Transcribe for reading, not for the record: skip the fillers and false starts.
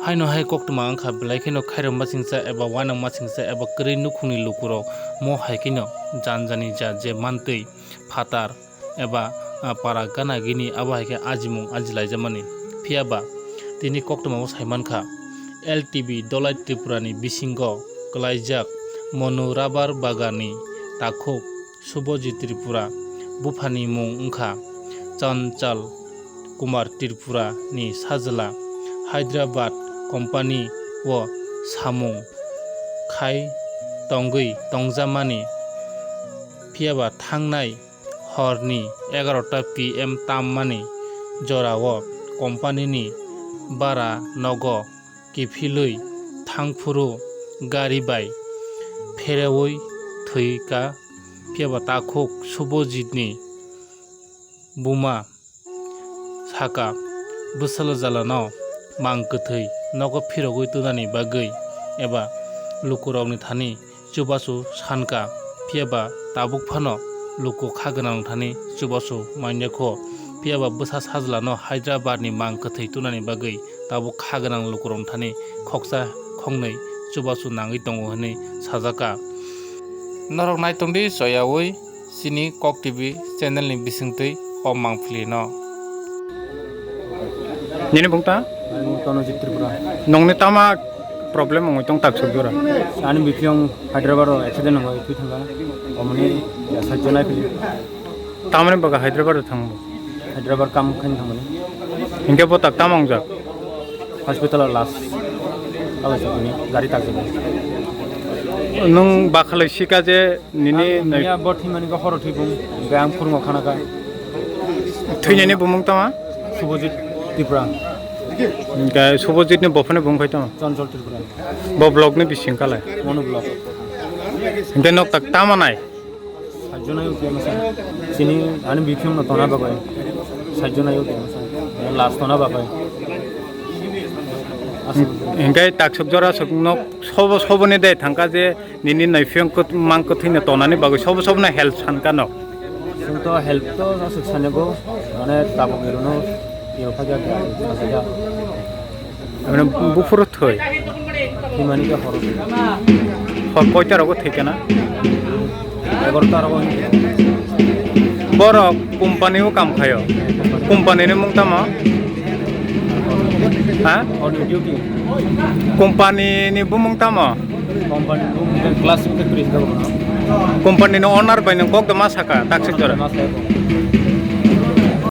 haino hai koktuma angkha belai kheno khairam masingsa eba wanang masingsa eba kri nukhungni lukuro mo hai kino janjani ja je mantui phatar eba para gana gini aba haike ajimung ajilaijamani phiaba tini koktuma mo saimankha Ltvdhakaitripura ni bisingo klaijak Manurabarbaganni Takhuksubhajit.Tripura bufani mung ungkha Takhuksubhajit.Tripura ni sajla Haidrabar company wo Samungkhai tongjamani phiaba thangnai horni 11 PM tammani jorao company ni bara nogo kifilui thangfuru Gariferajakgwithuika phiaba Takhuksubhajit ni buma saka bwsaljalano mangkthai nogo phirogui tunani bagui eba lukurokni thani chubasu sanka phiaba tabuk phano luku khaganang thani chubasu mainyakho phiaba bwsa sajlano Haidrabar ni mangkthai tunani bagui tabuk khaganang lukurok thani khoksa khongnai chubasu nangui tongo hini sajaka norok naitongdi joyawi sini Kok TV channel ni bisingtui o mangphili no Nini bungta? Tripura. Nongni tama problem ngoi tong Takhuksubhajit. Ani bikyong Haidrabar accident ngoi tu thanga. Omni sajjana pili. Tamane baga Haidrabar thang. Haidrabar kam khan thamani. Inge bo tak tamang jak. Hospital last. Ala sakuni gari takjani. Nong bakhalai sika je nini ya bothi mani ko horo thibung gam khurmo khana ka. thuinani bumung tama Subhajit Tripura. Ga Subhajit ni bofane bungkhai tama. Chonchol Tripura. Bo blog ni bising kalai. Mono block. Inte nok tak tama nai. Sajjana yu kemasa. Sini ani bikyong na tona babai. Sajjana yu kemasa. Last tona babai. Ingai Takhuksubhajit sok sobone de thangka je nini naifyong ko mangko thine tonani bagai sobna help sanka no. Sungto help to sukshanebo mane tabogirono yofaja saja. Amne bufuru thoi. Himani ka horo. Koita rogo thekena. Egorta rogo. Boro company o kam khayo. Company ni mung tama. Ha? On duty. Company ni bumung tama. Company class with the Company no owner by no kok the masaka Takhuksubhajit.